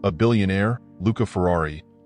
A billionaire, Luca,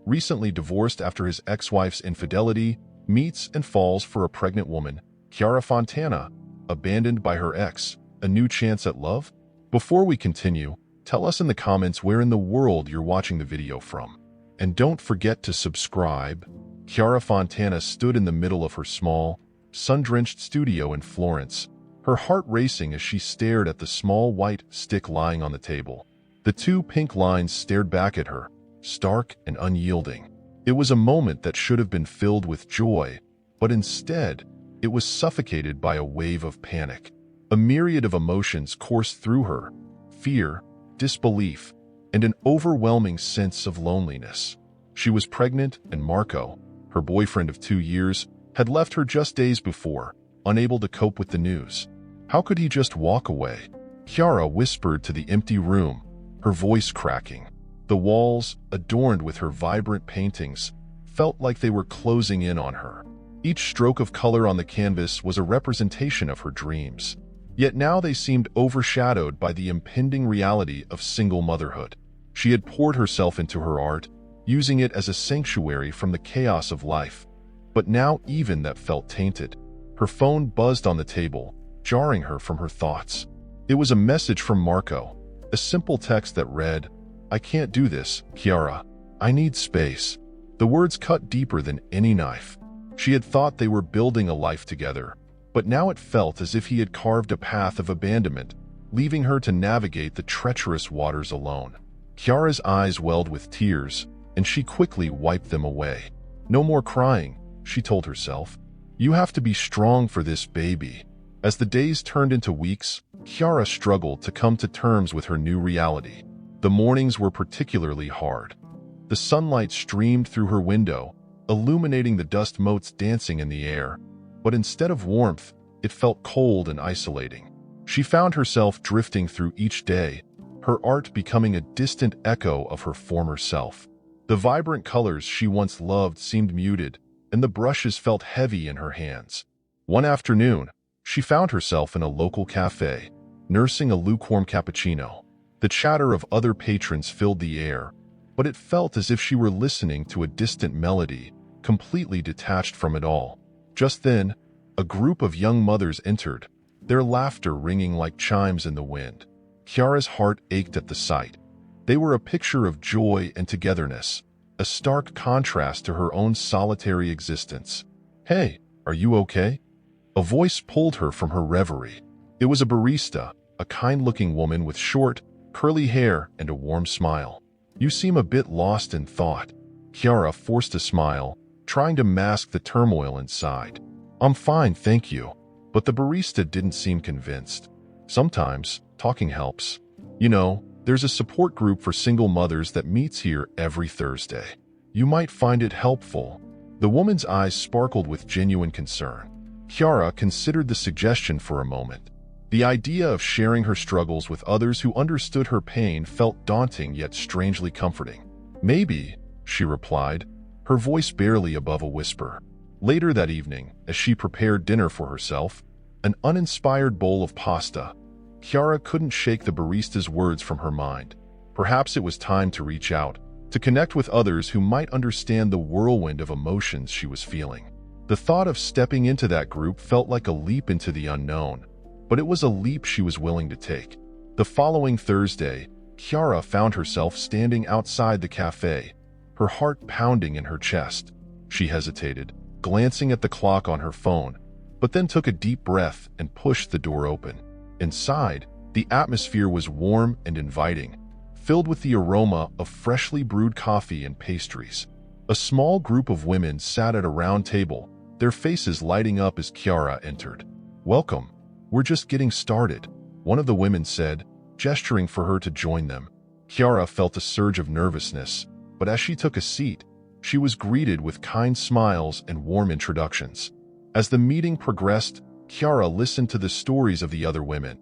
recently divorced after his ex-wife's infidelity, meets and falls for a pregnant woman, Fontana, abandoned by her ex. A new chance at love? Before we continue, tell us in the comments where in the world you're watching the video from. And don't forget to subscribe. Fontana stood in the middle of her small, sun-drenched studio in Florence, her heart racing as she stared at the small white stick lying on the table. The two pink lines stared back at her, stark and unyielding. It was a moment that should have been filled with joy, but instead, it was suffocated by a wave of panic. A myriad of emotions coursed through her: fear, disbelief, and an overwhelming sense of loneliness. She was pregnant, and Marco, her boyfriend of 2 years, had left her just days before, unable to cope with the news. How could he just walk away? Chiara whispered to the empty room, her voice cracking. The walls, adorned with her vibrant paintings, felt like they were closing in on her. Each stroke of color on the canvas was a representation of her dreams. Yet now they seemed overshadowed by the impending reality of single motherhood. She had poured herself into her art, using it as a sanctuary from the chaos of life. But now even that felt tainted. Her phone buzzed on the table, jarring her from her thoughts. It was a message from Marco, a simple text that read, "I can't do this, Chiara. I need space." The words cut deeper than any knife. She had thought they were building a life together, but now it felt as if he had carved a path of abandonment, leaving her to navigate the treacherous waters alone. Chiara's eyes welled with tears, and she quickly wiped them away. "No more crying," she told herself. "You have to be strong for this baby." As the days turned into weeks, Chiara struggled to come to terms with her new reality. The mornings were particularly hard. The sunlight streamed through her window, illuminating the dust motes dancing in the air, but instead of warmth, it felt cold and isolating. She found herself drifting through each day, her art becoming a distant echo of her former self. The vibrant colors she once loved seemed muted, and the brushes felt heavy in her hands. One afternoon, she found herself in a local cafe, nursing a lukewarm cappuccino. The chatter of other patrons filled the air, but it felt as if she were listening to a distant melody, completely detached from it all. Just then, a group of young mothers entered, their laughter ringing like chimes in the wind. Chiara's heart ached at the sight. They were a picture of joy and togetherness, a stark contrast to her own solitary existence. "Hey, are you okay?" A voice pulled her from her reverie. It was a barista, a kind-looking woman with short, curly hair and a warm smile. "You seem a bit lost in thought." Chiara forced a smile, trying to mask the turmoil inside. "I'm fine, thank you." But the barista didn't seem convinced. "Sometimes, talking helps. You know, there's a support group for single mothers that meets here every Thursday. You might find it helpful." The woman's eyes sparkled with genuine concern. Chiara considered the suggestion for a moment. The idea of sharing her struggles with others who understood her pain felt daunting yet strangely comforting. "Maybe," she replied, her voice barely above a whisper. Later that evening, as she prepared dinner for herself, an uninspired bowl of pasta, Chiara couldn't shake the barista's words from her mind. Perhaps it was time to reach out, to connect with others who might understand the whirlwind of emotions she was feeling. The thought of stepping into that group felt like a leap into the unknown, but it was a leap she was willing to take. The following Thursday, Chiara found herself standing outside the cafe, her heart pounding in her chest. She hesitated, glancing at the clock on her phone, but then took a deep breath and pushed the door open. Inside, the atmosphere was warm and inviting, filled with the aroma of freshly brewed coffee and pastries. A small group of women sat at a round table, their faces lighting up as Chiara entered. "Welcome. We're just getting started," one of the women said, gesturing for her to join them. Chiara felt a surge of nervousness, but as she took a seat, she was greeted with kind smiles and warm introductions. As the meeting progressed, Chiara listened to the stories of the other women,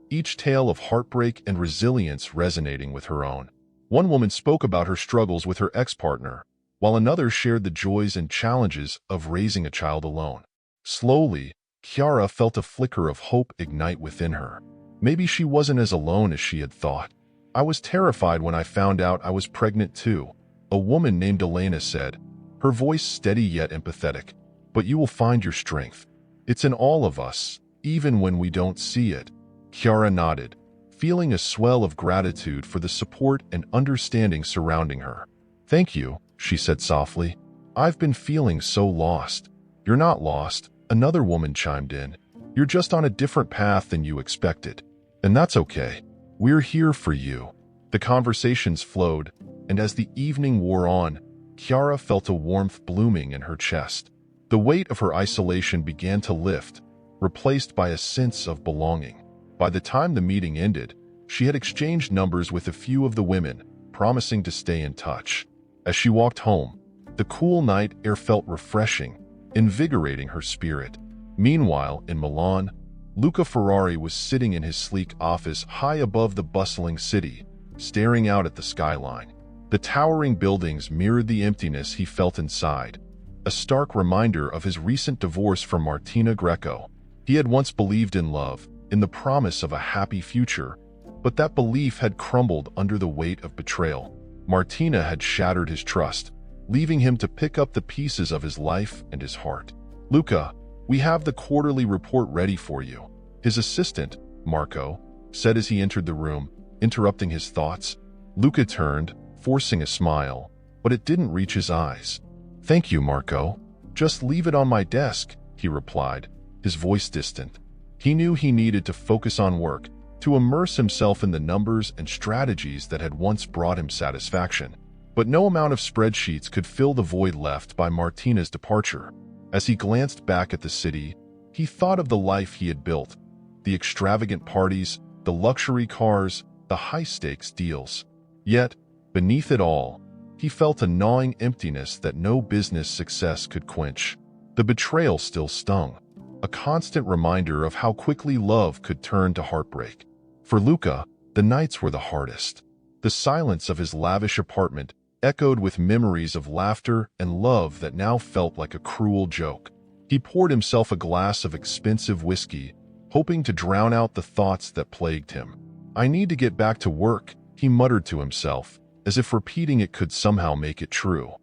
each tale of heartbreak and resilience resonating with her own. One woman spoke about her struggles with her ex-partner, while another shared the joys and challenges of raising a child alone. Slowly, Chiara felt a flicker of hope ignite within her. Maybe she wasn't as alone as she had thought. I was terrified when I found out I was pregnant too, a woman named Elena said, her voice steady yet empathetic. But you will find your strength. It's in all of us, even when we don't see it. Chiara nodded, feeling a swell of gratitude for the support and understanding surrounding her. Thank you, she said softly. I've been feeling so lost. You're not lost, another woman chimed in. You're just on a different path than you expected. And that's okay. We're here for you. The conversations flowed, and as the evening wore on, Chiara felt a warmth blooming in her chest. The weight of her isolation began to lift, replaced by a sense of belonging. By the time the meeting ended, she had exchanged numbers with a few of the women, promising to stay in touch. As she walked home, the cool night air felt refreshing, invigorating her spirit. Meanwhile, in Milan, Luca Ferrari was sitting in his sleek office high above the bustling city, staring out at the skyline. The towering buildings mirrored the emptiness he felt inside, a stark reminder of his recent divorce from Martina Greco. He had once believed in love, in the promise of a happy future, but that belief had crumbled under the weight of betrayal. Martina had shattered his trust, leaving him to pick up the pieces of his life and his heart. Luca, we have the quarterly report ready for you, his assistant, Marco, said as he entered the room, interrupting his thoughts. Luca turned, forcing a smile, but it didn't reach his eyes. Thank you, Marco. Just leave it on my desk, he replied, his voice distant. He knew he needed to focus on work, to immerse himself in the numbers and strategies that had once brought him satisfaction. But no amount of spreadsheets could fill the void left by Martina's departure. As he glanced back at the city, he thought of the life he had built, the extravagant parties, the luxury cars, the high-stakes deals. Yet, beneath it all, he felt a gnawing emptiness that no business success could quench. The betrayal still stung, a constant reminder of how quickly love could turn to heartbreak. For Luca, the nights were the hardest. The silence of his lavish apartment echoed with memories of laughter and love that now felt like a cruel joke. He poured himself a glass of expensive whiskey, hoping to drown out the thoughts that plagued him. I need to get back to work, he muttered to himself, as if repeating it could somehow make it true.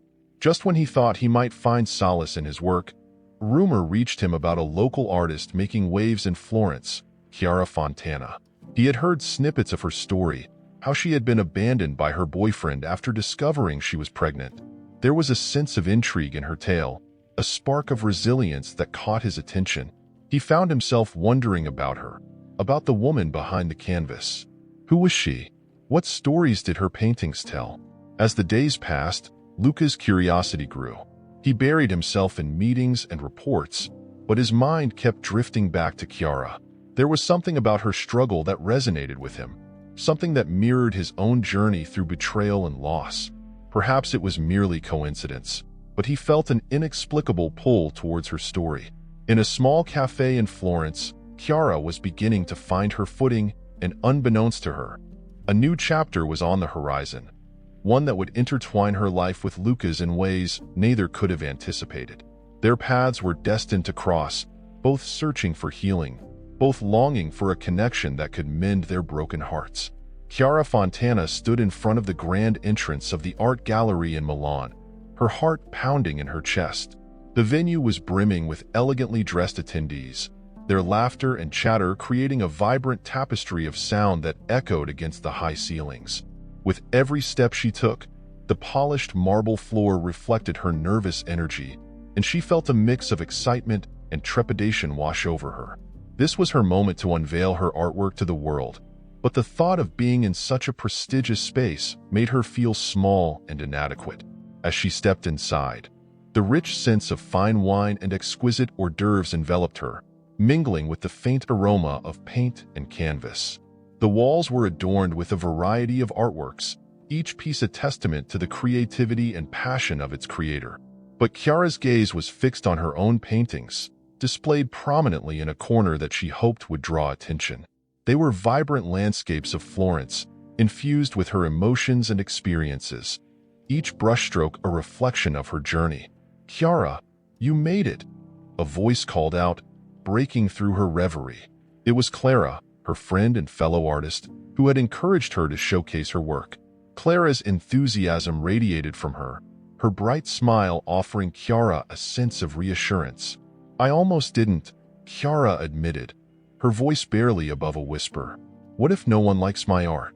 Just when he thought he might find solace in his work, rumor reached him about a local artist making waves in Florence, Chiara Fontana. He had heard snippets of her story, how she had been abandoned by her boyfriend after discovering she was pregnant. There was a sense of intrigue in her tale, a spark of resilience that caught his attention. He found himself wondering about her, about the woman behind the canvas. Who was she? What stories did her paintings tell? As the days passed, Luca's curiosity grew. He buried himself in meetings and reports, but his mind kept drifting back to Chiara. There was something about her struggle that resonated with him, something that mirrored his own journey through betrayal and loss. Perhaps it was merely coincidence, but he felt an inexplicable pull towards her story. In a small cafe in Florence, Chiara was beginning to find her footing, and unbeknownst to her, a new chapter was on the horizon, one that would intertwine her life with Luca's in ways neither could have anticipated. Their paths were destined to cross, both searching for healing, both longing for a connection that could mend their broken hearts. Chiara Fontana stood in front of the grand entrance of the art gallery in Milan, her heart pounding in her chest. The venue was brimming with elegantly dressed attendees, their laughter and chatter creating a vibrant tapestry of sound that echoed against the high ceilings. With every step she took, the polished marble floor reflected her nervous energy, and she felt a mix of excitement and trepidation wash over her. This was her moment to unveil her artwork to the world, but the thought of being in such a prestigious space made her feel small and inadequate. As she stepped inside, the rich sense of fine wine and exquisite hors d'oeuvres enveloped her, mingling with the faint aroma of paint and canvas. The walls were adorned with a variety of artworks, each piece a testament to the creativity and passion of its creator. But Chiara's gaze was fixed on her own paintings, displayed prominently in a corner that she hoped would draw attention. They were vibrant landscapes of Florence, infused with her emotions and experiences, each brushstroke a reflection of her journey. "Chiara, you made it!" A voice called out, breaking through her reverie. It was Clara, her friend and fellow artist, who had encouraged her to showcase her work. Clara's enthusiasm radiated from her, her bright smile offering Chiara a sense of reassurance. "I almost didn't," Chiara admitted, her voice barely above a whisper. "What if no one likes my art?"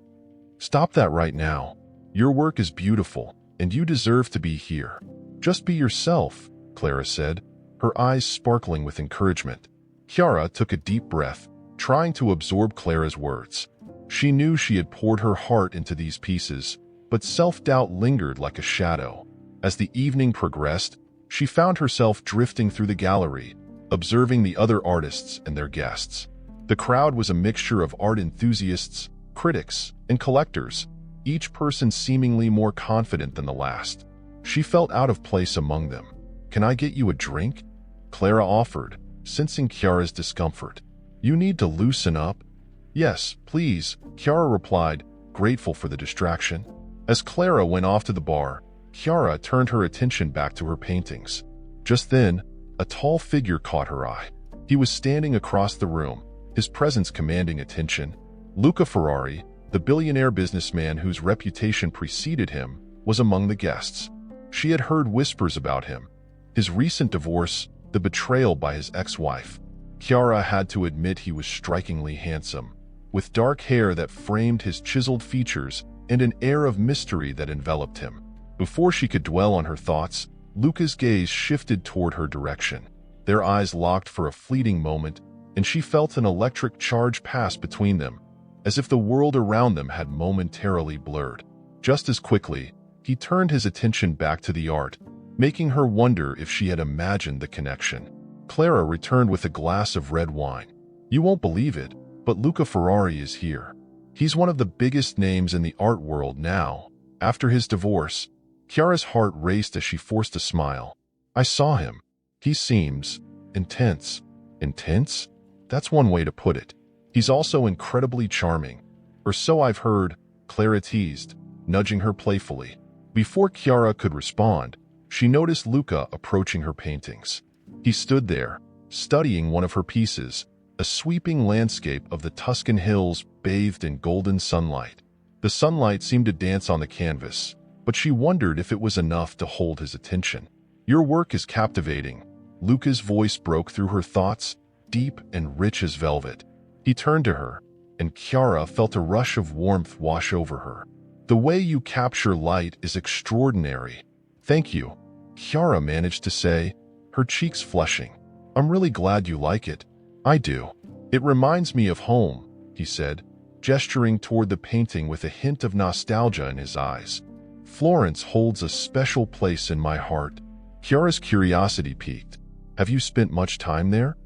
"Stop that right now. Your work is beautiful, and you deserve to be here. Just be yourself," Clara said, her eyes sparkling with encouragement. Chiara took a deep breath, trying to absorb Clara's words. She knew she had poured her heart into these pieces, but self-doubt lingered like a shadow. As the evening progressed, she found herself drifting through the gallery, observing the other artists and their guests. The crowd was a mixture of art enthusiasts, critics, and collectors, each person seemingly more confident than the last. She felt out of place among them. "Can I get you a drink?" Clara offered, sensing Chiara's discomfort. "You need to loosen up." "Yes, please," Chiara replied, grateful for the distraction. As Clara went off to the bar, Chiara turned her attention back to her paintings. Just then, a tall figure caught her eye. He was standing across the room, his presence commanding attention. Luca Ferrari, the billionaire businessman whose reputation preceded him, was among the guests. She had heard whispers about him, his recent divorce, the betrayal by his ex-wife. Chiara had to admit he was strikingly handsome, with dark hair that framed his chiseled features and an air of mystery that enveloped him. Before she could dwell on her thoughts, Luca's gaze shifted toward her direction. Their eyes locked for a fleeting moment, and she felt an electric charge pass between them, as if the world around them had momentarily blurred. Just as quickly, he turned his attention back to the art, making her wonder if she had imagined the connection. Clara returned with a glass of red wine. "You won't believe it, but Luca Ferrari is here. He's one of the biggest names in the art world now." After his divorce, Chiara's heart raced as she forced a smile. "I saw him. He seems intense." "Intense? That's one way to put it. He's also incredibly charming. Or so I've heard," Clara teased, nudging her playfully. Before Chiara could respond, she noticed Luca approaching her paintings. He stood there, studying one of her pieces, a sweeping landscape of the Tuscan hills bathed in golden sunlight. The sunlight seemed to dance on the canvas, but she wondered if it was enough to hold his attention. "Your work is captivating." Luca's voice broke through her thoughts, deep and rich as velvet. He turned to her, and Chiara felt a rush of warmth wash over her. "The way you capture light is extraordinary." "Thank you," Chiara managed to say, her cheeks flushing. "I'm really glad you like it." "I do. It reminds me of home," he said, gesturing toward the painting with a hint of nostalgia in his eyes. "Florence holds a special place in my heart." Chiara's curiosity piqued. "Have you spent much time there?"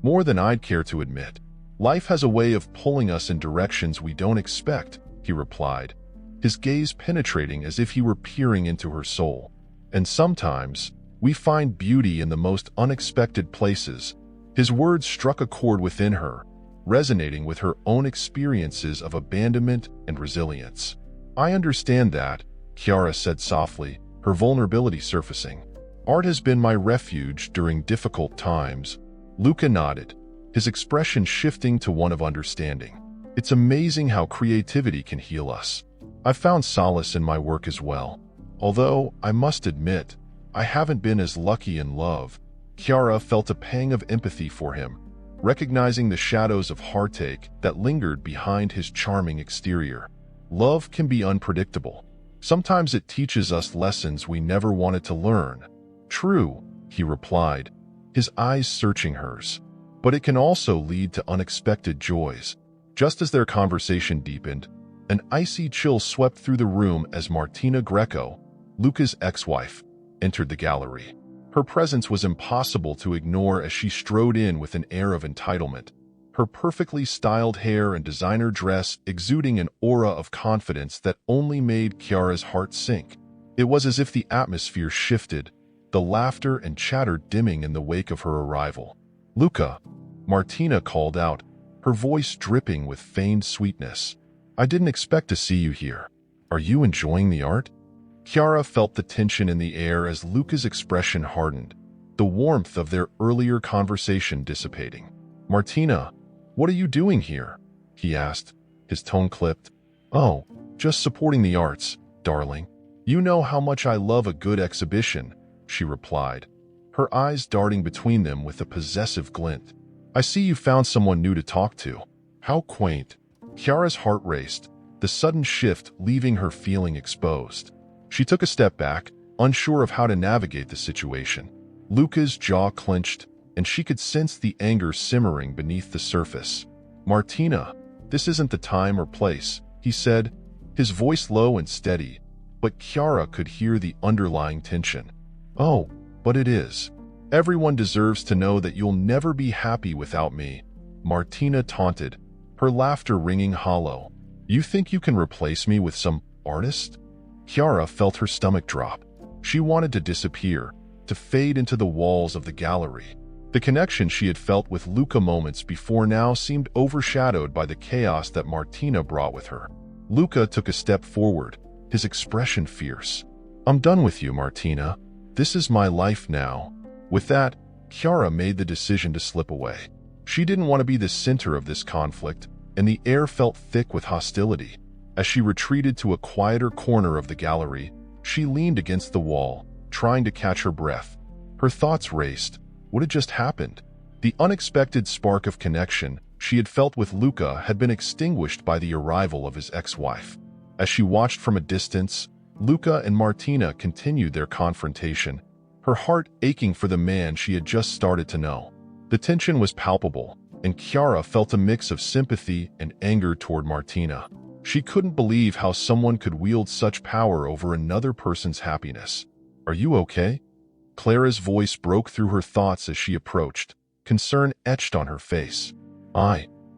"More than I'd care to admit. Life has a way of pulling us in directions we don't expect," he replied, his gaze penetrating as if he were peering into her soul. "And sometimes, we find beauty in the most unexpected places." His words struck a chord within her, resonating with her own experiences of abandonment and resilience. "I understand that," Chiara said softly, her vulnerability surfacing. "Art has been my refuge during difficult times." Luca nodded, his expression shifting to one of understanding. "It's amazing how creativity can heal us. I've found solace in my work as well. Although, I must admit, I haven't been as lucky in love." Chiara felt a pang of empathy for him, recognizing the shadows of heartache that lingered behind his charming exterior. Love can be unpredictable. Sometimes it teaches us lessons we never wanted to learn. "True," he replied, his eyes searching hers. "But it can also lead to unexpected joys." Just as their conversation deepened, an icy chill swept through the room as Martina Greco, Luca's ex-wife, entered the gallery. Her presence was impossible to ignore as she strode in with an air of entitlement, her perfectly styled hair and designer dress exuding an aura of confidence that only made Chiara's heart sink. It was as if the atmosphere shifted, the laughter and chatter dimming in the wake of her arrival. "Luca," Martina called out, her voice dripping with feigned sweetness. "I didn't expect to see you here. Are you enjoying the art?" Chiara felt the tension in the air as Luca's expression hardened, the warmth of their earlier conversation dissipating. "Martina, what are you doing here?" he asked, his tone clipped. Oh, just supporting the arts, darling. You know how much I love a good exhibition, she replied, her eyes darting between them with a possessive glint. I see you found someone new to talk to. How quaint. Chiara's heart raced, the sudden shift leaving her feeling exposed. She took a step back, unsure of how to navigate the situation. Luca's jaw clenched, and she could sense the anger simmering beneath the surface. Martina, this isn't the time or place, he said, his voice low and steady, but Chiara could hear the underlying tension. Oh, but it is. Everyone deserves to know that you'll never be happy without me, Martina taunted, her laughter ringing hollow. You think you can replace me with some artist? Chiara felt her stomach drop. She wanted to disappear, to fade into the walls of the gallery. The connection she had felt with Luca moments before now seemed overshadowed by the chaos that Martina brought with her. Luca took a step forward, his expression fierce. I'm done with you, Martina. This is my life now. With that, Chiara made the decision to slip away. She didn't want to be the center of this conflict, and the air felt thick with hostility. As she retreated to a quieter corner of the gallery, she leaned against the wall, trying to catch her breath. Her thoughts raced. What had just happened? The unexpected spark of connection she had felt with Luca had been extinguished by the arrival of his ex-wife. As she watched from a distance, Luca and Martina continued their confrontation, her heart aching for the man she had just started to know. The tension was palpable, and Chiara felt a mix of sympathy and anger toward Martina. She couldn't believe how someone could wield such power over another person's happiness. Are you okay? Clara's voice broke through her thoughts as she approached, concern etched on her face.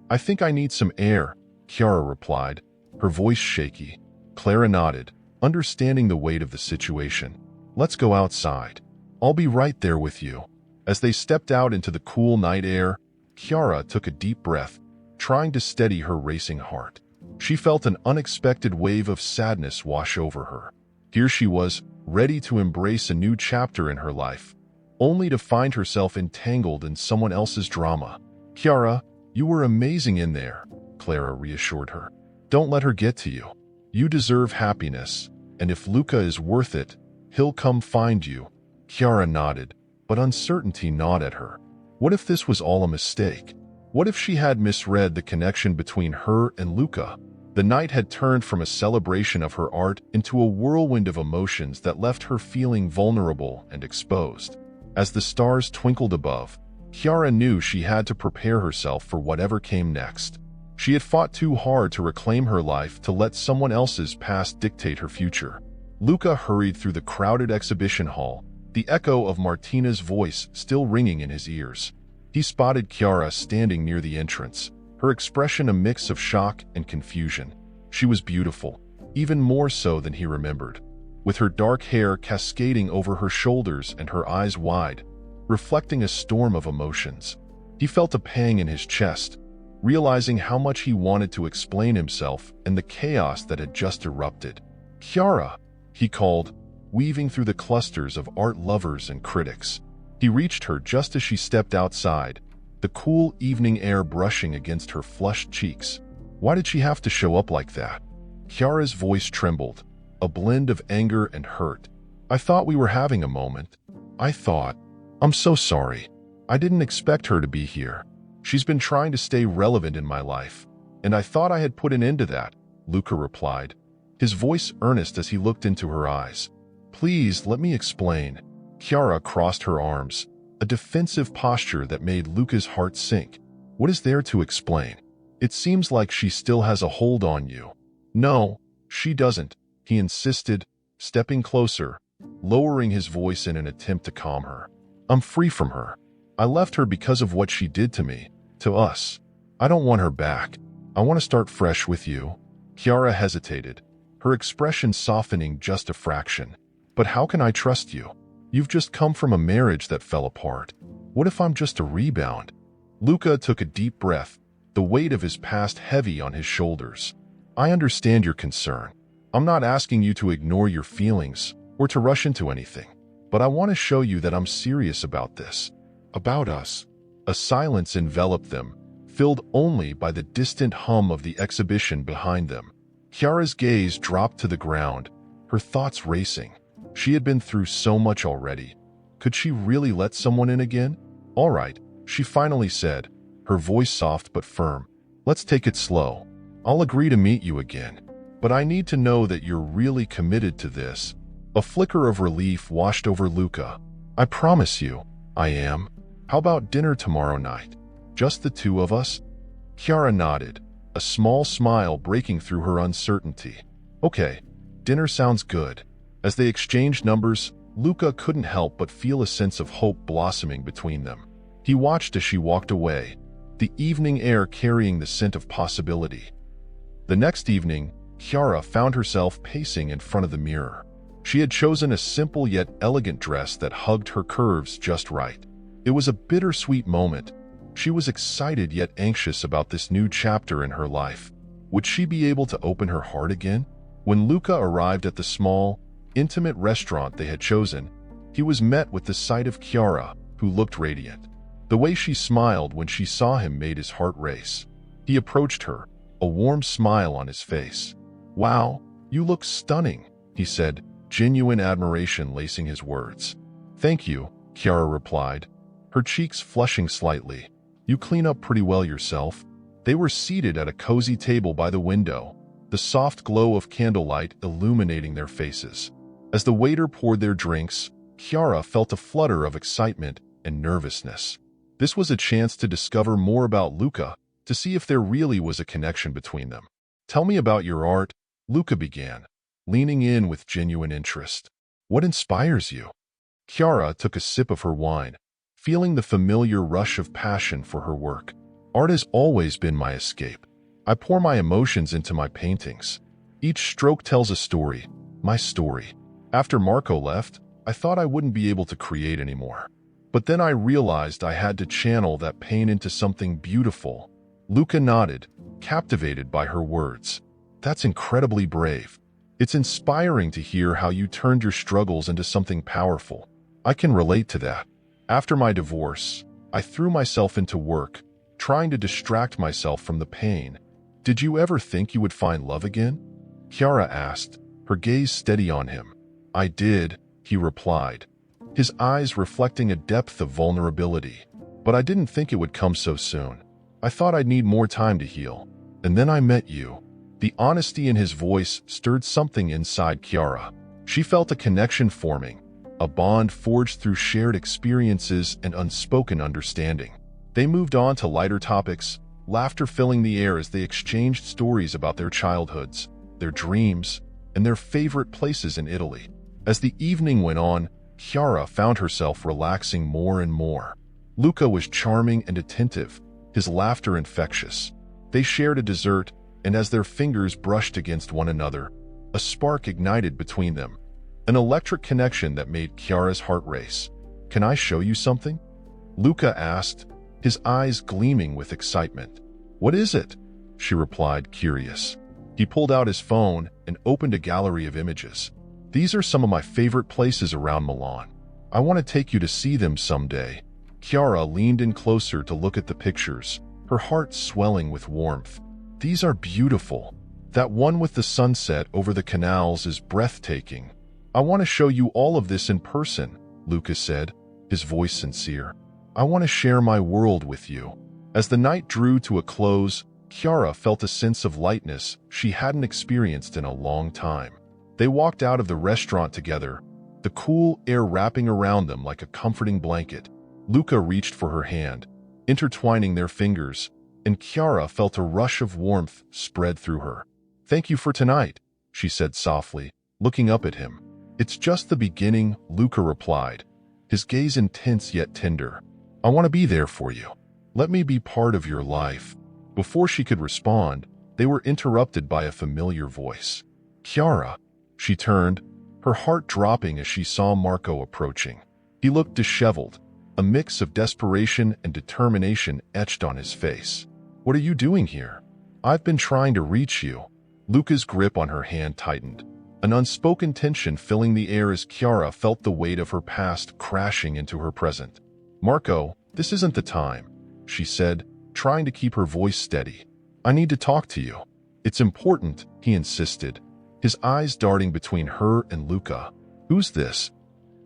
I think I need some air, Chiara replied, her voice shaky. Clara nodded, understanding the weight of the situation. Let's go outside. I'll be right there with you. As they stepped out into the cool night air, Chiara took a deep breath, trying to steady her racing heart. She felt an unexpected wave of sadness wash over her. Here she was, ready to embrace a new chapter in her life, only to find herself entangled in someone else's drama. Chiara, you were amazing in there, Clara reassured her. Don't let her get to you. You deserve happiness, and if Luca is worth it, he'll come find you. Chiara nodded, but uncertainty gnawed at her. What if this was all a mistake? What if she had misread the connection between her and Luca? The night had turned from a celebration of her art into a whirlwind of emotions that left her feeling vulnerable and exposed. As the stars twinkled above, Chiara knew she had to prepare herself for whatever came next. She had fought too hard to reclaim her life to let someone else's past dictate her future. Luca hurried through the crowded exhibition hall, the echo of Martina's voice still ringing in his ears. He spotted Chiara standing near the entrance, her expression a mix of shock and confusion. She was beautiful, even more so than he remembered, with her dark hair cascading over her shoulders and her eyes wide, reflecting a storm of emotions. He felt a pang in his chest, realizing how much he wanted to explain himself and the chaos that had just erupted. Chiara, he called, weaving through the clusters of art lovers and critics. He reached her just as she stepped outside, the cool evening air brushing against her flushed cheeks. Why did she have to show up like that? Chiara's voice trembled, a blend of anger and hurt. I thought we were having a moment. I'm so sorry. I didn't expect her to be here. She's been trying to stay relevant in my life, and I thought I had put an end to that, Luca replied, his voice earnest as he looked into her eyes. Please, let me explain. Chiara crossed her arms, a defensive posture that made Luca's heart sink. What is there to explain? It seems like she still has a hold on you. No, she doesn't, he insisted, stepping closer, lowering his voice in an attempt to calm her. I'm free from her. I left her because of what she did to me, to us. I don't want her back. I want to start fresh with you. Chiara hesitated, her expression softening just a fraction. But how can I trust you? You've just come from a marriage that fell apart. What if I'm just a rebound? Luca took a deep breath, the weight of his past heavy on his shoulders. I understand your concern. I'm not asking you to ignore your feelings or to rush into anything, but I want to show you that I'm serious about this. About us. A silence enveloped them, filled only by the distant hum of the exhibition behind them. Chiara's gaze dropped to the ground, her thoughts racing. She had been through so much already. Could she really let someone in again? "All right," she finally said, her voice soft but firm. "Let's take it slow. I'll agree to meet you again. But I need to know that you're really committed to this." A flicker of relief washed over Luca. "I promise you, I am. How about dinner tomorrow night? Just the two of us?" Chiara nodded, a small smile breaking through her uncertainty. "Okay, dinner sounds good." As they exchanged numbers, Luca couldn't help but feel a sense of hope blossoming between them. He watched as she walked away, the evening air carrying the scent of possibility. The next evening, Chiara found herself pacing in front of the mirror. She had chosen a simple yet elegant dress that hugged her curves just right. It was a bittersweet moment. She was excited yet anxious about this new chapter in her life. Would she be able to open her heart again? When Luca arrived at the small, intimate restaurant they had chosen, he was met with the sight of Chiara, who looked radiant. The way she smiled when she saw him made his heart race. He approached her, a warm smile on his face. "Wow, you look stunning," he said, genuine admiration lacing his words. "Thank you," Chiara replied, her cheeks flushing slightly. "You clean up pretty well yourself." They were seated at a cozy table by the window, the soft glow of candlelight illuminating their faces. As the waiter poured their drinks, Chiara felt a flutter of excitement and nervousness. This was a chance to discover more about Luca, to see if there really was a connection between them. "Tell me about your art," Luca began, leaning in with genuine interest. "What inspires you?" Chiara took a sip of her wine, feeling the familiar rush of passion for her work. "Art has always been my escape. I pour my emotions into my paintings. Each stroke tells a story, my story. After Marco left, I thought I wouldn't be able to create anymore. But then I realized I had to channel that pain into something beautiful." Luca nodded, captivated by her words. "That's incredibly brave. It's inspiring to hear how you turned your struggles into something powerful. I can relate to that. After my divorce, I threw myself into work, trying to distract myself from the pain. Did you ever think you would find love again?" Chiara asked, her gaze steady on him. "I did," he replied, his eyes reflecting a depth of vulnerability. "But I didn't think it would come so soon. I thought I'd need more time to heal. And then I met you." The honesty in his voice stirred something inside Chiara. She felt a connection forming, a bond forged through shared experiences and unspoken understanding. They moved on to lighter topics, laughter filling the air as they exchanged stories about their childhoods, their dreams, and their favorite places in Italy. As the evening went on, Chiara found herself relaxing more and more. Luca was charming and attentive, his laughter infectious. They shared a dessert, and as their fingers brushed against one another, a spark ignited between them, an electric connection that made Chiara's heart race. "Can I show you something?" Luca asked, his eyes gleaming with excitement. "What is it?" she replied, curious. He pulled out his phone and opened a gallery of images. "These are some of my favorite places around Milan. I want to take you to see them someday." Chiara leaned in closer to look at the pictures, her heart swelling with warmth. "These are beautiful. That one with the sunset over the canals is breathtaking. I want to show you all of this in person," Luca said, his voice sincere. "I want to share my world with you." As the night drew to a close, Chiara felt a sense of lightness she hadn't experienced in a long time. They walked out of the restaurant together, the cool air wrapping around them like a comforting blanket. Luca reached for her hand, intertwining their fingers, and Chiara felt a rush of warmth spread through her. "Thank you for tonight," she said softly, looking up at him. "It's just the beginning," Luca replied, his gaze intense yet tender. "I want to be there for you. Let me be part of your life." Before she could respond, they were interrupted by a familiar voice. "Chiara." She turned, her heart dropping as she saw Marco approaching. He looked disheveled, a mix of desperation and determination etched on his face. "What are you doing here?" "I've been trying to reach you." Luca's grip on her hand tightened, an unspoken tension filling the air as Chiara felt the weight of her past crashing into her present. "Marco, this isn't the time," she said, trying to keep her voice steady. "I need to talk to you. It's important," he insisted, his eyes darting between her and Luca. "Who's this?"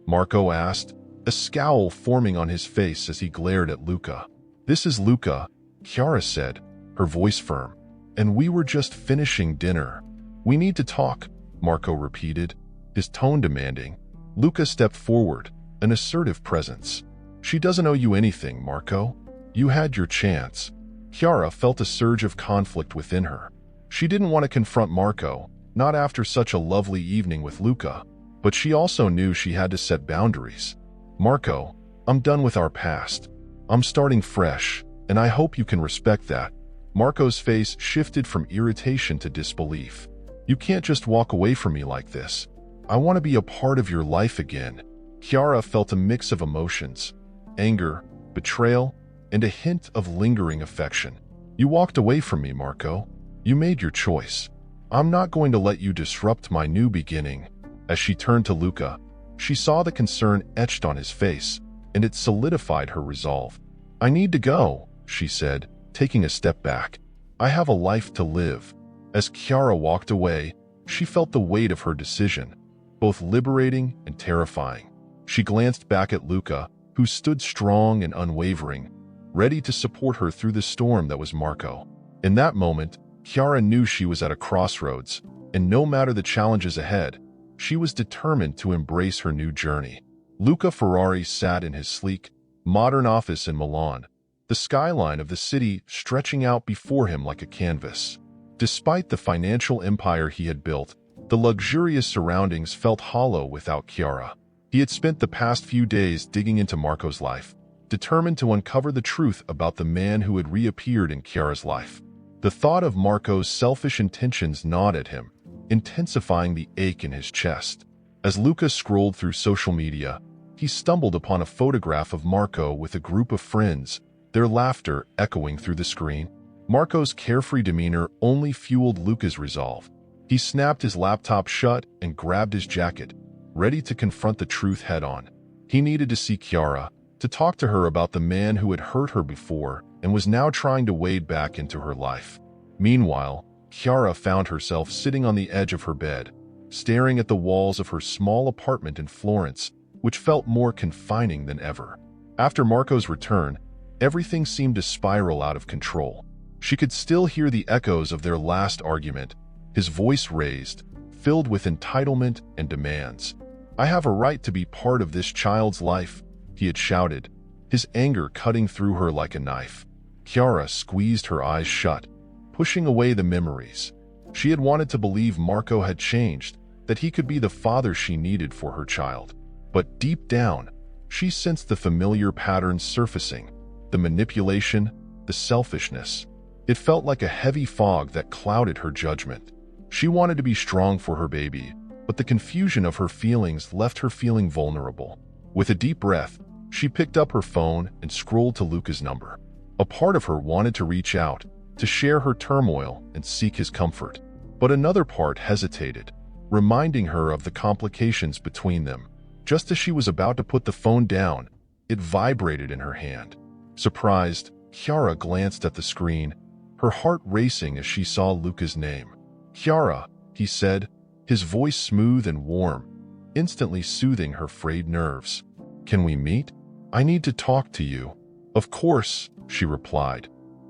Marco asked, a scowl forming on his face as he glared at Luca. "This is Luca," Chiara said, her voice firm. "And we were just finishing dinner." "We need to talk," Marco repeated, his tone demanding. Luca stepped forward, an assertive presence. "She doesn't owe you anything, Marco. You had your chance." Chiara felt a surge of conflict within her. She didn't want to confront Marco, not after such a lovely evening with Luca, but she also knew she had to set boundaries. "Marco, I'm done with our past. I'm starting fresh, and I hope you can respect that." Marco's face shifted from irritation to disbelief. "You can't just walk away from me like this. I want to be a part of your life again." Chiara felt a mix of emotions: anger, betrayal, and a hint of lingering affection. "You walked away from me, Marco. You made your choice. I'm not going to let you disrupt my new beginning." As she turned to Luca, she saw the concern etched on his face, and it solidified her resolve. "I need to go," she said, taking a step back. "I have a life to live." As Chiara walked away, she felt the weight of her decision, both liberating and terrifying. She glanced back at Luca, who stood strong and unwavering, ready to support her through the storm that was Marco. In that moment, Chiara knew she was at a crossroads, and no matter the challenges ahead, she was determined to embrace her new journey. Luca Ferrari sat in his sleek, modern office in Milan, the skyline of the city stretching out before him like a canvas. Despite the financial empire he had built, the luxurious surroundings felt hollow without Chiara. He had spent the past few days digging into Marco's life, determined to uncover the truth about the man who had reappeared in Chiara's life. The thought of Marco's selfish intentions gnawed at him, intensifying the ache in his chest. As Luca scrolled through social media, he stumbled upon a photograph of Marco with a group of friends, their laughter echoing through the screen. Marco's carefree demeanor only fueled Luca's resolve. He snapped his laptop shut and grabbed his jacket, ready to confront the truth head-on. He needed to see Chiara, to talk to her about the man who had hurt her before and was now trying to wade back into her life. Meanwhile, Chiara found herself sitting on the edge of her bed, staring at the walls of her small apartment in Florence, which felt more confining than ever. After Marco's return, everything seemed to spiral out of control. She could still hear the echoes of their last argument, his voice raised, filled with entitlement and demands. "I have a right to be part of this child's life," he had shouted, his anger cutting through her like a knife. Chiara squeezed her eyes shut, pushing away the memories. She had wanted to believe Marco had changed, that he could be the father she needed for her child. But deep down, she sensed the familiar patterns surfacing, the manipulation, the selfishness. It felt like a heavy fog that clouded her judgment. She wanted to be strong for her baby, but the confusion of her feelings left her feeling vulnerable. With a deep breath, she picked up her phone and scrolled to Luca's number. A part of her wanted to reach out, to share her turmoil and seek his comfort. But another part hesitated, reminding her of the complications between them. Just as she was about to put the phone down, it vibrated in her hand. Surprised, Chiara glanced at the screen, her heart racing as she saw Luca's name. "Chiara," he said, his voice smooth and warm, instantly soothing her frayed nerves. "Can we meet? I need to talk to you." "Of course," she replied,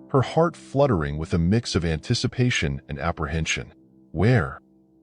her heart fluttering with a mix of anticipation and apprehension. "Where?"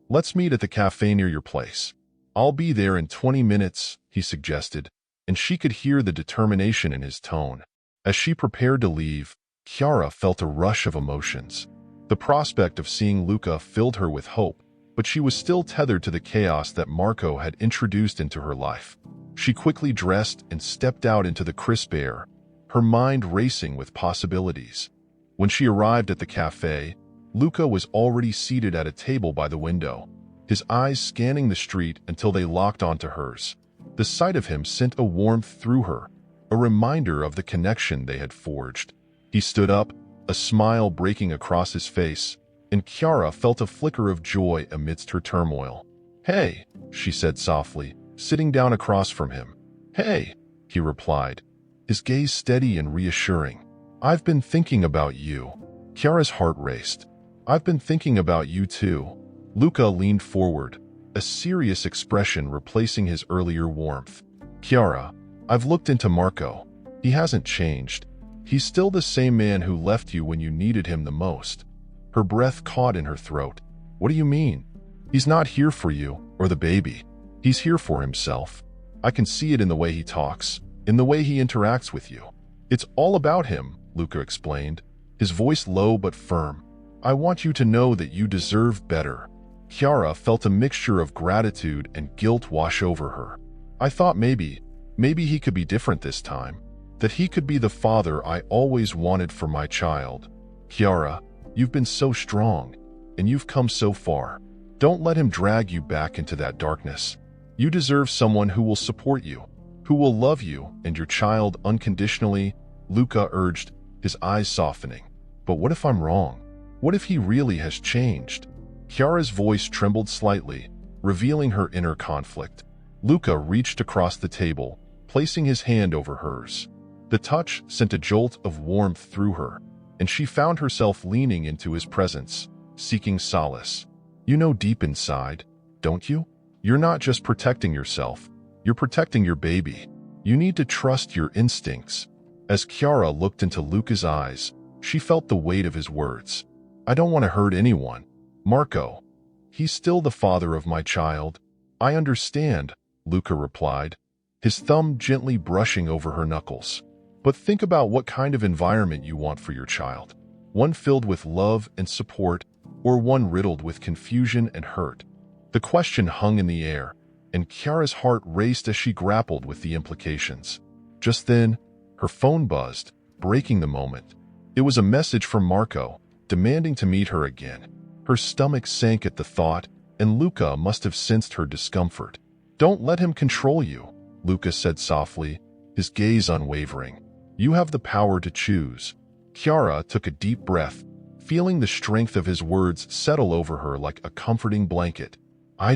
"Let's meet at the cafe near your place." "I'll be there in 20 minutes, he suggested, and she could hear the determination in his tone. As she prepared to leave, Chiara felt a rush of emotions. The prospect of seeing Luca filled her with hope, but she was still tethered to the chaos that Marco had introduced into her life. She quickly dressed and stepped out into the crisp air, her mind racing with possibilities. When she arrived at the cafe, Luca was already seated at a table by the window, his eyes scanning the street until they locked onto hers. The sight of him sent a warmth through her, a reminder of the connection they had forged. He stood up, a smile breaking across his face, and Chiara felt a flicker of joy amidst her turmoil. "Hey," she said softly, sitting down across from him. "Hey," he replied, his gaze steady and reassuring. I've been thinking about you. Chiara's heart raced. I've been thinking about you too. Luca leaned forward, a serious expression replacing his earlier warmth. Chiara, I've looked into Marco. He hasn't changed. He's still the same man who left you when you needed him the most. Her breath caught in her throat. What do you mean? He's not here for you or the baby. He's here for himself. I can see it in the way he talks, in the way he interacts with you. It's all about him, Luca explained, his voice low but firm. I want you to know that you deserve better. Chiara felt a mixture of gratitude and guilt wash over her. I thought maybe he could be different this time, that he could be the father I always wanted for my child. Chiara, you've been so strong, and you've come so far. Don't let him drag you back into that darkness. You deserve someone who will support you, who will love you and your child unconditionally, Luca urged, his eyes softening. But what if I'm wrong? What if he really has changed? Chiara's voice trembled slightly, revealing her inner conflict. Luca reached across the table, placing his hand over hers. The touch sent a jolt of warmth through her, and she found herself leaning into his presence, seeking solace. You know deep inside, don't you? You're not just protecting yourself, you're protecting your baby. You need to trust your instincts. As Chiara looked into Luca's eyes, she felt the weight of his words. I don't want to hurt anyone. Marco, he's still the father of my child. I understand, Luca replied, his thumb gently brushing over her knuckles. But think about what kind of environment you want for your child. One filled with love and support, or one riddled with confusion and hurt. The question hung in the air, and Chiara's heart raced as she grappled with the implications. Just then, her phone buzzed, breaking the moment. It was a message from Marco, demanding to meet her again. Her stomach sank at the thought, and Luca must have sensed her discomfort. Don't let him control you, Luca said softly, his gaze unwavering. You have the power to choose. Chiara took a deep breath, feeling the strength of his words settle over her like a comforting blanket. I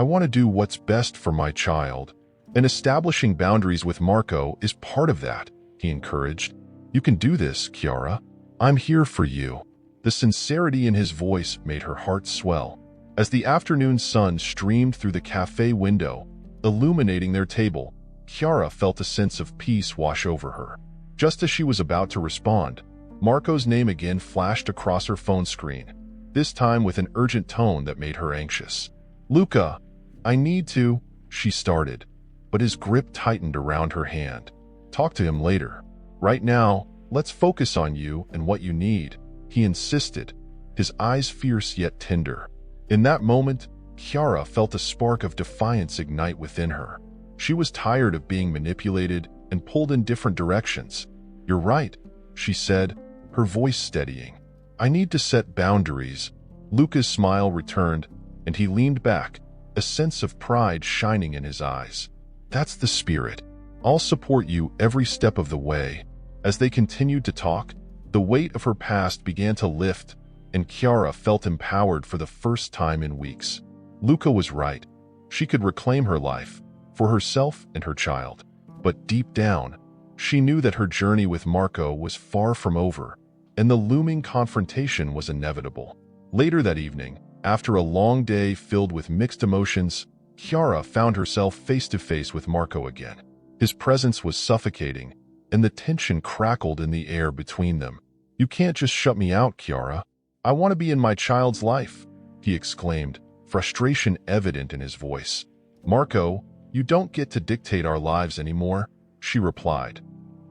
want to do what's best for my child. And establishing boundaries with Marco is part of that, he encouraged. You can do this, Chiara. I'm here for you. The sincerity in his voice made her heart swell. As the afternoon sun streamed through the cafe window, illuminating their table, Chiara felt a sense of peace wash over her. Just as she was about to respond, Marco's name again flashed across her phone screen, this time with an urgent tone that made her anxious. Luca, I need to, she started, but his grip tightened around her hand. Talk to him later. Right now, let's focus on you and what you need, he insisted, his eyes fierce yet tender. In that moment, Chiara felt a spark of defiance ignite within her. She was tired of being manipulated and pulled in different directions. You're right, she said, her voice steadying. I need to set boundaries. Luca's smile returned, and he leaned back, a sense of pride shining in his eyes. That's the spirit. I'll support you every step of the way. As they continued to talk, the weight of her past began to lift, and Chiara felt empowered for the first time in weeks. Luca was right. She could reclaim her life, for herself and her child. But deep down, she knew that her journey with Marco was far from over, and the looming confrontation was inevitable. Later that evening, after a long day filled with mixed emotions, Chiara found herself face to face with Marco again. His presence was suffocating, and the tension crackled in the air between them. You can't just shut me out, Chiara. I want to be in my child's life, he exclaimed, frustration evident in his voice. Marco, you don't get to dictate our lives anymore, she replied,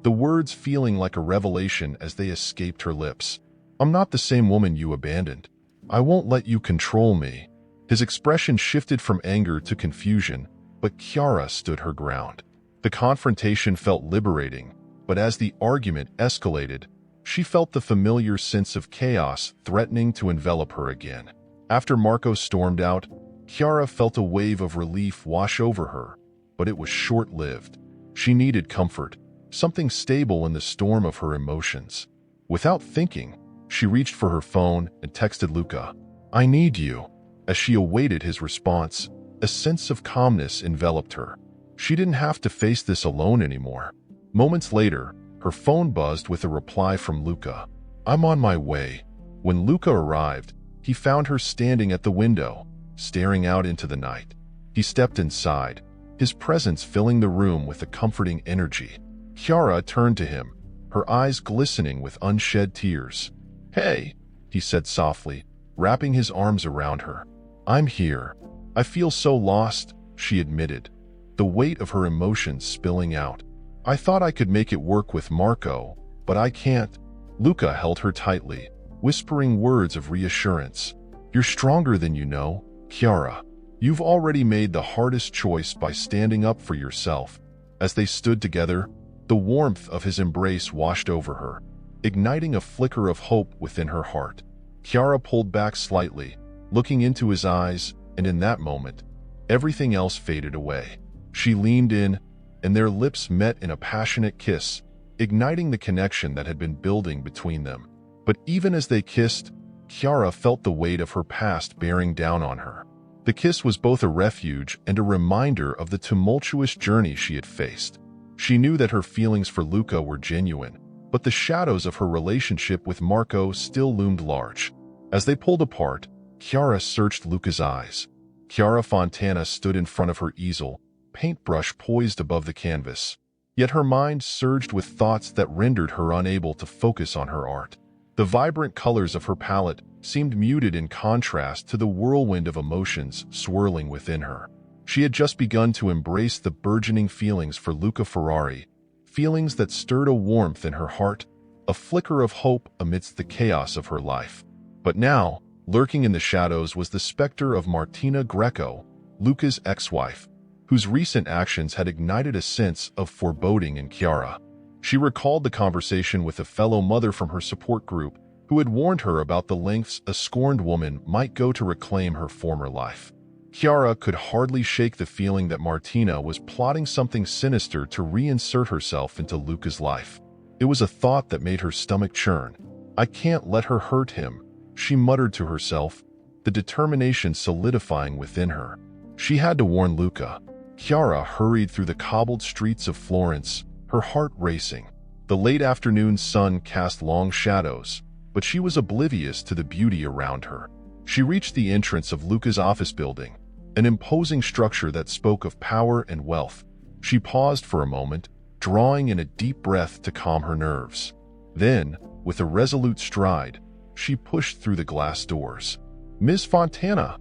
the words feeling like a revelation as they escaped her lips. I'm not the same woman you abandoned. I won't let you control me. His expression shifted from anger to confusion, but Chiara stood her ground. The confrontation felt liberating, but as the argument escalated, she felt the familiar sense of chaos threatening to envelop her again. After Marco stormed out, Chiara felt a wave of relief wash over her, but it was short-lived. She needed comfort, something stable in the storm of her emotions. Without thinking, she reached for her phone and texted Luca, I need you. As she awaited his response, a sense of calmness enveloped her. She didn't have to face this alone anymore. Moments later, Her phone buzzed with a reply from Luca. "I'm on my way." When Luca arrived, he found her standing at the window, staring out into the night. He stepped inside, his presence filling the room with a comforting energy. Chiara turned to him, her eyes glistening with unshed tears. "Hey," he said softly, wrapping his arms around her. "I'm here. I feel so lost," she admitted, the weight of her emotions spilling out. "I thought I could make it work with Marco, but I can't." Luca held her tightly, whispering words of reassurance. "You're stronger than you know, Chiara. You've already made the hardest choice by standing up for yourself." As they stood together, the warmth of his embrace washed over her, igniting a flicker of hope within her heart. Chiara pulled back slightly, looking into his eyes, and in that moment, everything else faded away. She leaned in, and their lips met in a passionate kiss, igniting the connection that had been building between them. But even as they kissed, Chiara felt the weight of her past bearing down on her. The kiss was both a refuge and a reminder of the tumultuous journey she had faced. She knew that her feelings for Luca were genuine, but the shadows of her relationship with Marco still loomed large. As they pulled apart, Chiara searched Luca's eyes. Chiara Fontana stood in front of her easel, paintbrush poised above the canvas. Yet her mind surged with thoughts that rendered her unable to focus on her art. The vibrant colors of her palette seemed muted in contrast to the whirlwind of emotions swirling within her. She had just begun to embrace the burgeoning feelings for Luca Ferrari, feelings that stirred a warmth in her heart, a flicker of hope amidst the chaos of her life. But now, lurking in the shadows was the specter of Martina Greco, Luca's ex-wife, whose recent actions had ignited a sense of foreboding in Chiara. She recalled the conversation with a fellow mother from her support group who had warned her about the lengths a scorned woman might go to reclaim her former life. Chiara could hardly shake the feeling that Martina was plotting something sinister to reinsert herself into Luca's life. It was a thought that made her stomach churn. "I can't let her hurt him," she muttered to herself, the determination solidifying within her. She had to warn Luca. Chiara hurried through the cobbled streets of Florence, her heart racing. The late afternoon sun cast long shadows, but she was oblivious to the beauty around her. She reached the entrance of Luca's office building, an imposing structure that spoke of power and wealth. She paused for a moment, drawing in a deep breath to calm her nerves. Then, with a resolute stride, she pushed through the glass doors. "Miss Fontana!"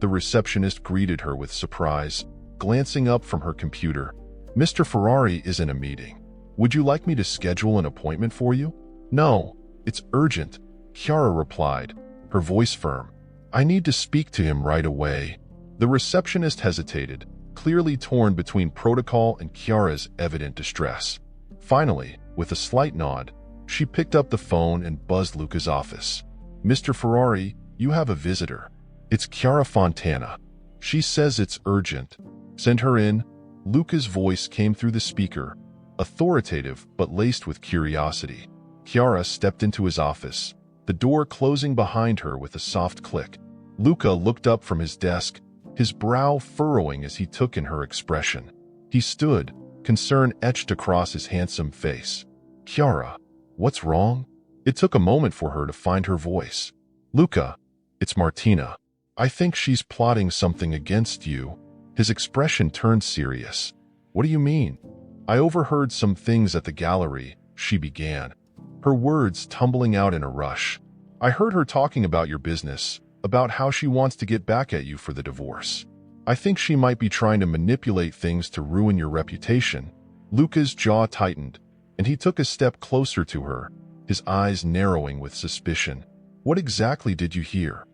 The receptionist greeted her with surprise, glancing up from her computer. "Mr. Ferrari is in a meeting. Would you like me to schedule an appointment for you?" "No, it's urgent," Chiara replied, her voice firm. "I need to speak to him right away." The receptionist hesitated, clearly torn between protocol and Chiara's evident distress. Finally, with a slight nod, she picked up the phone and buzzed Luca's office. "Mr. Ferrari, you have a visitor. It's Chiara Fontana. She says it's urgent. Send her in." Luca's voice came through the speaker, authoritative but laced with curiosity. Chiara stepped into his office, the door closing behind her with a soft click. Luca looked up from his desk, his brow furrowing as he took in her expression. He stood, concern etched across his handsome face. "Chiara, what's wrong?" It took a moment for her to find her voice. "Luca, it's Martina. I think she's plotting something against you." His expression turned serious. "What do you mean?" "I overheard some things at the gallery," she began, her words tumbling out in a rush. "I heard her talking about your business, about how she wants to get back at you for the divorce. I think she might be trying to manipulate things to ruin your reputation." Luca's jaw tightened, and he took a step closer to her, his eyes narrowing with suspicion. "What exactly did you hear?"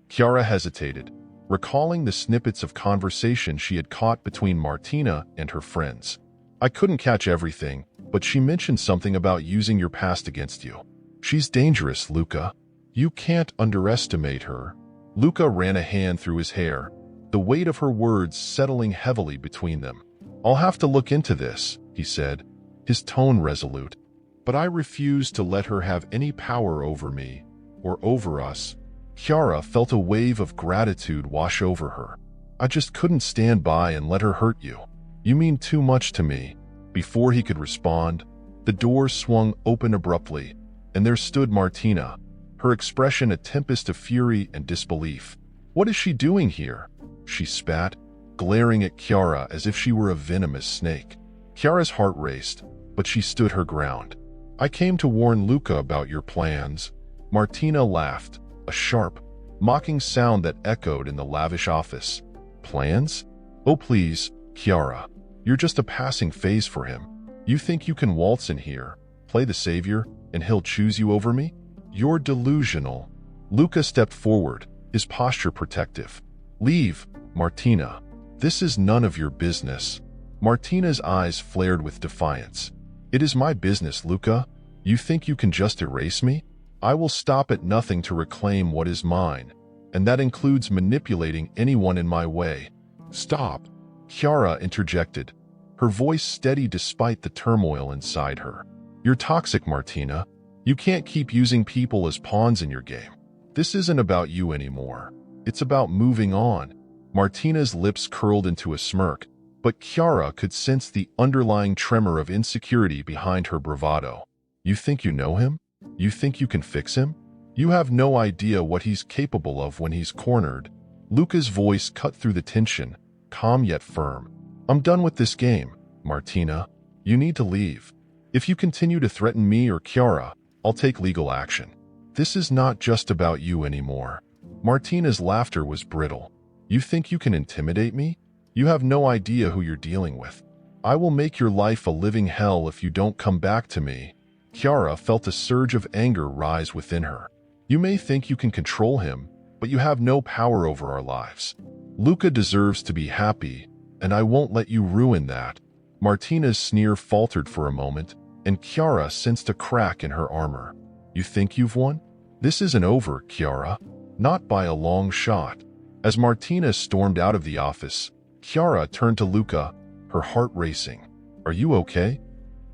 Chiara hesitated, recalling the snippets of conversation she had caught between Martina and her friends. "I couldn't catch everything, but she mentioned something about using your past against you. She's dangerous, Luca. You can't underestimate her." Luca ran a hand through his hair, the weight of her words settling heavily between them. "I'll have to look into this," he said, his tone resolute. "But I refuse to let her have any power over me, or over us." Chiara felt a wave of gratitude wash over her. "I just couldn't stand by and let her hurt you. You mean too much to me." Before he could respond, The door swung open abruptly, and there stood Martina, her expression a tempest of fury and disbelief. "What is she doing here?" she spat, glaring at Chiara as if she were a venomous snake. Chiara's heart raced, but she stood her ground. "I came to warn Luca about your plans." Martina laughed, a sharp, mocking sound that echoed in the lavish office. "Plans? Oh please, Chiara, you're just a passing phase for him. You think you can waltz in here, play the savior, and he'll choose you over me? You're delusional." Luca stepped forward, his posture protective. "Leave, Martina. This is none of your business." Martina's eyes flared with defiance. "It is my business, Luca. You think you can just erase me? I will stop at nothing to reclaim what is mine, and that includes manipulating anyone in my way." "Stop," Chiara interjected, her voice steady despite the turmoil inside her. "You're toxic, Martina. You can't keep using people as pawns in your game. This isn't about you anymore. It's about moving on." Martina's lips curled into a smirk, but Chiara could sense the underlying tremor of insecurity behind her bravado. "You think you know him? You think you can fix him? You have no idea what he's capable of when he's cornered." Luca's voice cut through the tension, calm yet firm. "I'm done with this game, Martina. You need to leave. If you continue to threaten me or Chiara, I'll take legal action. This is not just about you anymore." Martina's laughter was brittle. "You think you can intimidate me? You have no idea who you're dealing with. I will make your life a living hell if you don't come back to me." Chiara felt a surge of anger rise within her. "You may think you can control him, but you have no power over our lives. Luca deserves to be happy, and I won't let you ruin that." Martina's sneer faltered for a moment, and Chiara sensed a crack in her armor. "You think you've won? This isn't over, Chiara. Not by a long shot." As Martina stormed out of the office, Chiara turned to Luca, her heart racing. "Are you okay?"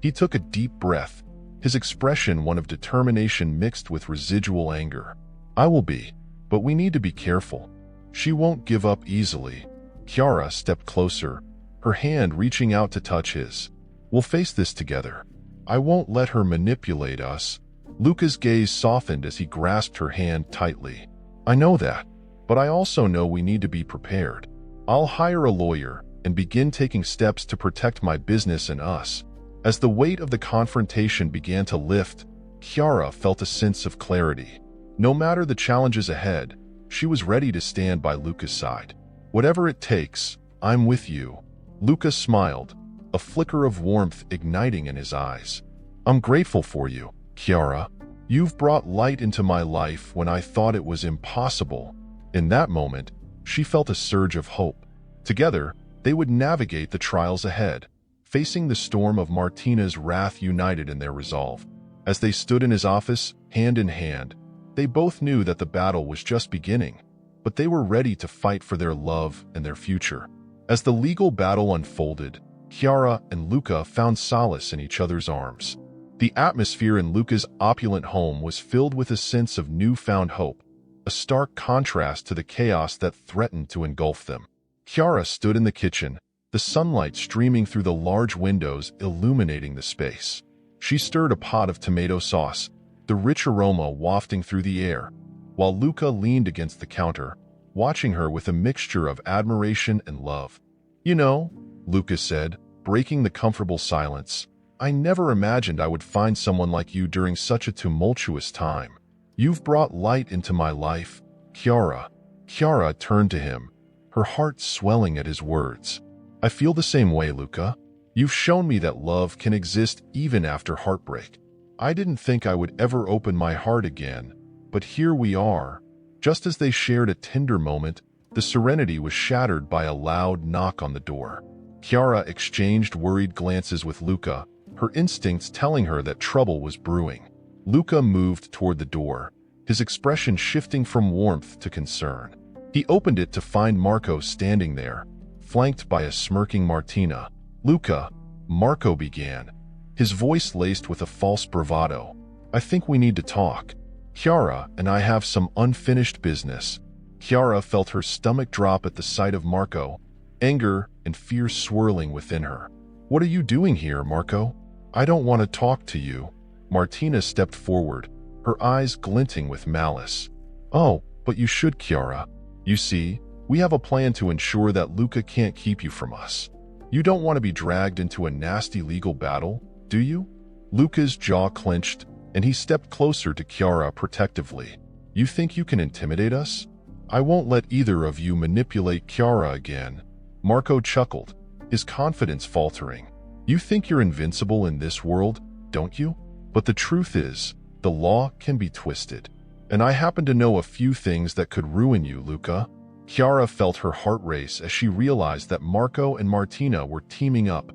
He took a deep breath, his expression one of determination mixed with residual anger. "I will be, but we need to be careful. She won't give up easily." Chiara stepped closer, her hand reaching out to touch his. "We'll face this together. I won't let her manipulate us." Luca's gaze softened as he grasped her hand tightly. "I know that, but I also know we need to be prepared. I'll hire a lawyer and begin taking steps to protect my business and us." As the weight of the confrontation began to lift, Chiara felt a sense of clarity. No matter the challenges ahead, she was ready to stand by Luca's side. "Whatever it takes, I'm with you." Luca smiled, a flicker of warmth igniting in his eyes. "I'm grateful for you, Chiara. You've brought light into my life when I thought it was impossible." In that moment, she felt a surge of hope. Together, they would navigate the trials ahead, facing the storm of Martina's wrath united in their resolve. As they stood in his office, hand in hand, they both knew that the battle was just beginning, but they were ready to fight for their love and their future. As the legal battle unfolded, Chiara and Luca found solace in each other's arms. The atmosphere in Luca's opulent home was filled with a sense of newfound hope, a stark contrast to the chaos that threatened to engulf them. Chiara stood in the kitchen, the sunlight streaming through the large windows illuminating the space. She stirred a pot of tomato sauce, the rich aroma wafting through the air, while Luca leaned against the counter, watching her with a mixture of admiration and love. "You know," Luca said, breaking the comfortable silence, "I never imagined I would find someone like you during such a tumultuous time. You've brought light into my life, Chiara." Chiara turned to him, her heart swelling at his words. "I feel the same way, Luca. You've shown me that love can exist even after heartbreak. I didn't think I would ever open my heart again, but here we are." Just as they shared a tender moment, the serenity was shattered by a loud knock on the door. Chiara exchanged worried glances with Luca, her instincts telling her that trouble was brewing. Luca moved toward the door, his expression shifting from warmth to concern. He opened it to find Marco standing there, flanked by a smirking Martina. "Luca," Marco began, his voice laced with a false bravado, "I think we need to talk. Chiara and I have some unfinished business." Chiara felt her stomach drop at the sight of Marco, anger and fear swirling within her. "What are you doing here, Marco? I don't want to talk to you. Martina stepped forward, her eyes glinting with malice. Oh, but you should, Chiara. You see, we have a plan to ensure that Luca can't keep you from us. You don't want to be dragged into a nasty legal battle, do you? Luca's jaw clenched, and he stepped closer to Chiara protectively. You think you can intimidate us? I won't let either of you manipulate Chiara again. Marco chuckled, his confidence faltering. You think you're invincible in this world, don't you? But the truth is, the law can be twisted. And I happen to know a few things that could ruin you, Luca. Chiara felt her heart race as she realized that Marco and Martina were teaming up,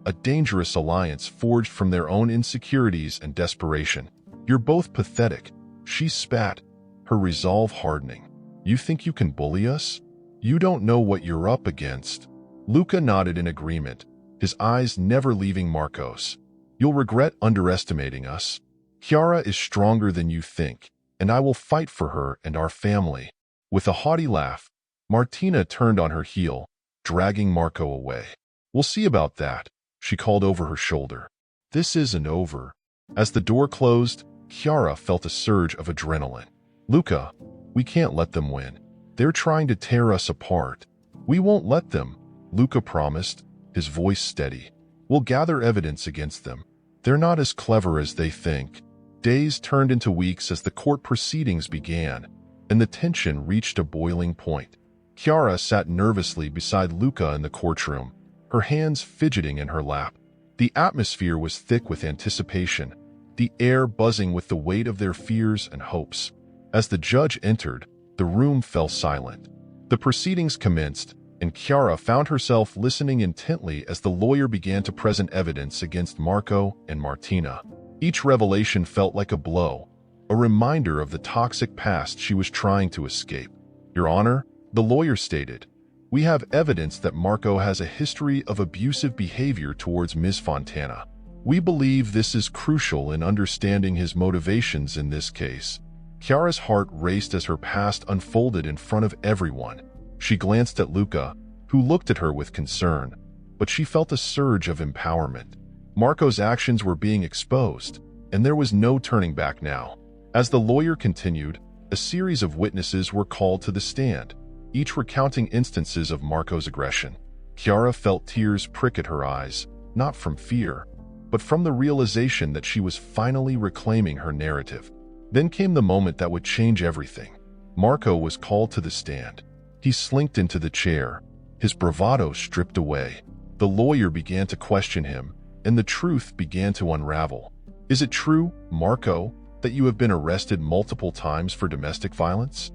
a dangerous alliance forged from their own insecurities and desperation. You're both pathetic, she spat, her resolve hardening. You think you can bully us? You don't know what you're up against. Luca nodded in agreement, his eyes never leaving Marco's. You'll regret underestimating us. Chiara is stronger than you think, and I will fight for her and our family. With a haughty laugh, Martina turned on her heel, dragging Marco away. We'll see about that, she called over her shoulder. This isn't over. As the door closed, Chiara felt a surge of adrenaline. Luca, we can't let them win. They're trying to tear us apart. We won't let them, Luca promised, his voice steady. We'll gather evidence against them. They're not as clever as they think. Days turned into weeks as the court proceedings began, and the tension reached a boiling point. Chiara sat nervously beside Luca in the courtroom, her hands fidgeting in her lap. The atmosphere was thick with anticipation, the air buzzing with the weight of their fears and hopes. As the judge entered, the room fell silent. The proceedings commenced, and Chiara found herself listening intently as the lawyer began to present evidence against Marco and Martina. Each revelation felt like a blow, a reminder of the toxic past she was trying to escape. Your Honor, the lawyer stated, we have evidence that Marco has a history of abusive behavior towards Ms. Fontana. We believe this is crucial in understanding his motivations in this case. Chiara's heart raced as her past unfolded in front of everyone. She glanced at Luca, who looked at her with concern, but she felt a surge of empowerment. Marco's actions were being exposed, and there was no turning back now. As the lawyer continued, a series of witnesses were called to the stand, each recounting instances of Marco's aggression. Chiara felt tears prick at her eyes, not from fear, but from the realization that she was finally reclaiming her narrative. Then came the moment that would change everything. Marco was called to the stand. He slinked into the chair, his bravado stripped away. The lawyer began to question him, and the truth began to unravel. Is it true, Marco, that you have been arrested multiple times for domestic violence?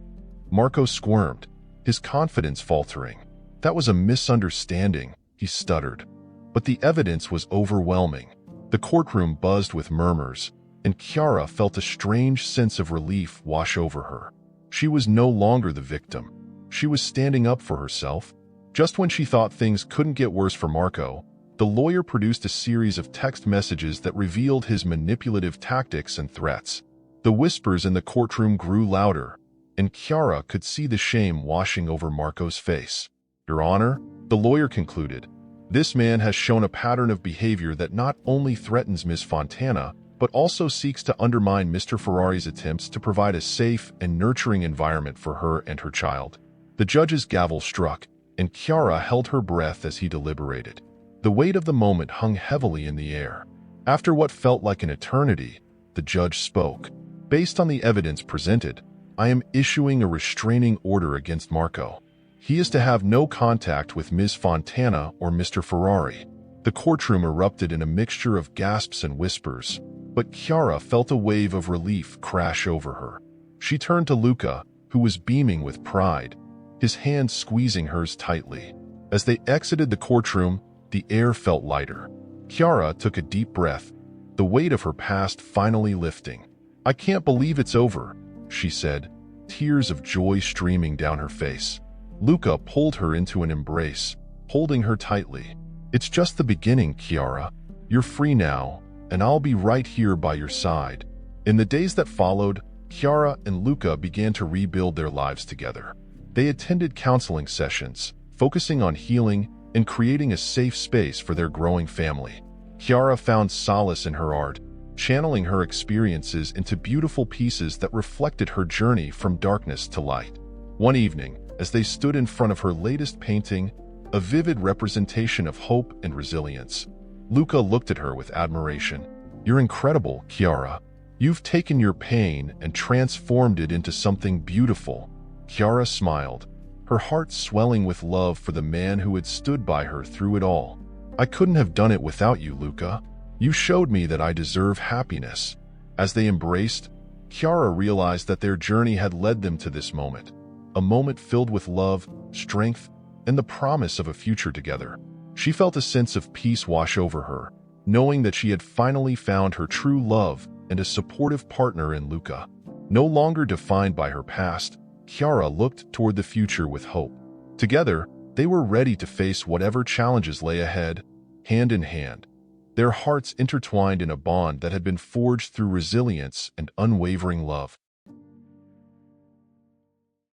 Marco squirmed, his confidence faltering. That was a misunderstanding, he stuttered. But the evidence was overwhelming. The courtroom buzzed with murmurs, and Chiara felt a strange sense of relief wash over her. She was no longer the victim. She was standing up for herself. Just when she thought things couldn't get worse for Marco, the lawyer produced a series of text messages that revealed his manipulative tactics and threats. The whispers in the courtroom grew louder, and Chiara could see the shame washing over Marco's face. Your Honor, the lawyer concluded, this man has shown a pattern of behavior that not only threatens Ms. Fontana, but also seeks to undermine Mr. Ferrari's attempts to provide a safe and nurturing environment for her and her child. The judge's gavel struck, and Chiara held her breath as he deliberated. The weight of the moment hung heavily in the air. After what felt like an eternity, the judge spoke. Based on the evidence presented, I am issuing a restraining order against Marco. He is to have no contact with Ms. Fontana or Mr. Ferrari. The courtroom erupted in a mixture of gasps and whispers, but Chiara felt a wave of relief crash over her. She turned to Luca, who was beaming with pride, his hand squeezing hers tightly. As they exited the courtroom, the air felt lighter. Chiara took a deep breath, the weight of her past finally lifting. I can't believe it's over, she said, tears of joy streaming down her face. Luca pulled her into an embrace, holding her tightly. It's just the beginning, Chiara. You're free now, and I'll be right here by your side. In the days that followed, Chiara and Luca began to rebuild their lives together. They attended counseling sessions, focusing on healing and creating a safe space for their growing family. Chiara found solace in her art, channeling her experiences into beautiful pieces that reflected her journey from darkness to light. One evening, as they stood in front of her latest painting, a vivid representation of hope and resilience, Luca looked at her with admiration. "You're incredible, Chiara. You've taken your pain and transformed it into something beautiful." Chiara smiled, her heart swelling with love for the man who had stood by her through it all. "I couldn't have done it without you, Luca. You showed me that I deserve happiness." As they embraced, Chiara realized that their journey had led them to this moment, a moment filled with love, strength, and the promise of a future together. She felt a sense of peace wash over her, knowing that she had finally found her true love and a supportive partner in Luca. No longer defined by her past, Chiara looked toward the future with hope. Together, they were ready to face whatever challenges lay ahead, hand in hand, their hearts intertwined in a bond that had been forged through resilience and unwavering love.